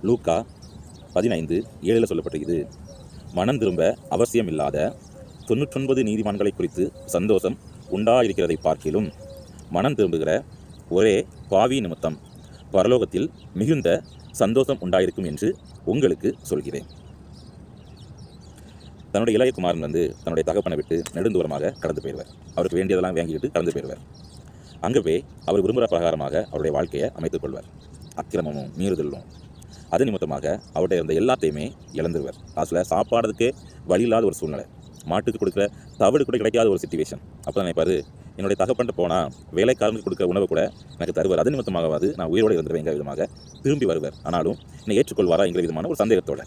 லூக்கா 15:7 சொல்லப்பட்டிருக்குது. மனம் திரும்ப அவசியம் இல்லாத 99 நீதிமான்களை குறித்து சந்தோஷம் உண்டாயிருக்கிறதை பார்க்கிலும் மனம் திரும்புகிற ஒரே பாவி நிமித்தம் பரலோகத்தில் மிகுந்த சந்தோஷம் உண்டாயிருக்கும் என்று உங்களுக்கு சொல்கிறேன். தன்னுடைய இளைய குமாரன் தன்னுடைய தகப்பனை விட்டு நெடுந்தூரமாக கடந்து போயிடுவார். அவருக்கு வேண்டியதெல்லாம் வாங்கிக்கிட்டு கடந்து போயிடுவார். அங்கே போய் அவர் விரும்புகிற பிரகாரமாக அவருடைய வாழ்க்கையை அமைத்துக் கொள்வார். அக்கிரமமும் மீறுதலும் அது நிமித்தமாக அவர்கிட்ட இருந்த எல்லாத்தையுமே இழந்துருவார். லாஸ்ட்டில் சாப்பாடுறதுக்கே வழி இல்லாத ஒரு சூழ்நிலை, மாட்டுக்கு கொடுக்குற தவிடு கூட கிடைக்காத ஒரு சிச்சுவேஷன். அப்போ தான் நினைப்பார், என்னுடைய தகப்பன்ட்டு போனால் வேலைக்காரனுக்கு கொடுக்குற உணவு கூட எனக்கு தருவார், அது நிமித்தமாகவாது நான் உயிரோடு இருந்துருவேங்கிற விதமாக திரும்பி வருவார். ஆனாலும் என்னை ஏற்றுக்கொள்வாரா என்கிற விதமான ஒரு சந்தேகத்தோட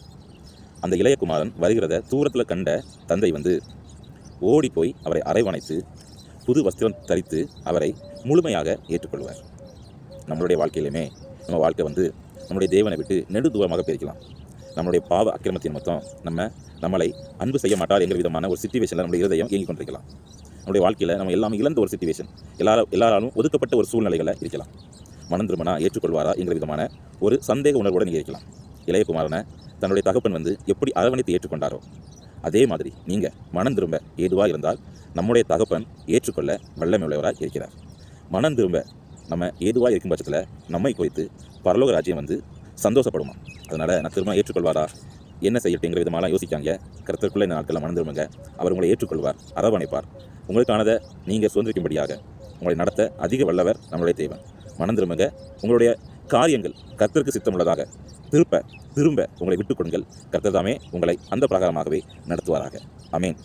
அந்த இளையகுமாரன் வருகிறத தூரத்தில் கண்ட தந்தை ஓடி போய் அவரை அரவணைத்து புது வஸ்திரம் தரித்து அவரை முழுமையாக ஏற்றுக்கொள்வார். நம்மளுடைய வாழ்க்கையிலுமே நம்ம வாழ்க்கை நம்முடைய தேவனை விட்டு நெடுதூரமாக பிரிக்கலாம். நம்மளுடைய பாவ அக்கிரமத்தின் மொத்தம் நம்மளை அன்பு செய்ய மாட்டார் என்கிற விதமான ஒரு சிச்சுவேஷனில் நம்முடைய இருதயம் இயங்கிக் கொண்டிருக்கலாம். நம்முடைய வாழ்க்கையில் நம்ம எல்லாமே இழந்த ஒரு சிச்சுவேஷன், எல்லாராலும் ஒதுக்கப்பட்ட ஒரு சூழ்நிலைகளை இருக்கலாம். மனம் திரும்பினா ஏற்றுக்கொள்வாரா என்கிற விதமான ஒரு சந்தேக உணர்வோடு நீங்கள் இருக்கலாம். இளையகுமாரனை தன்னுடைய தகப்பன் எப்படி அரவணைத்து ஏற்றுக்கொண்டாரோ அதே மாதிரி நீங்கள் மனம் திரும்ப ஏதுவாக இருந்தால் நம்முடைய தகப்பன் ஏற்றுக்கொள்ள வல்லமை உள்ளவராக இருக்கிறார். மனம் திரும்ப நம்ம ஏதுவாக இருக்கும் பட்சத்தில் நம்மை குறித்து பரலோக ராஜ்யம் சந்தோஷப்படுமா. அதனால் நான் திரும்ப ஏற்றுக்கொள்வாரா, என்ன செய்யட்டுங்கிற விதமாலாம் யோசிக்காங்க. கருத்துக்குள்ளே இந்த நாட்களில் மனம் திரும்புங்க. அவர் உங்களை ஏற்றுக்கொள்வார், அரவணைப்பார். உங்களுக்கானதை நீங்கள் சுதந்திரிக்கும்படியாக உங்களை நடத்த அதிக வல்லவர் நம்மளுடைய தேவன். மனம் திரும்புங்க. உங்களுடைய காரியங்கள் கர்த்தருக்கு சித்தமுள்ளதாக திரும்ப உங்களை விட்டுக் கொடுங்கள். கர்த்தர் தாமே உங்களை அந்த பிரகாரமாகவே நடத்துவாராக. ஆமென்.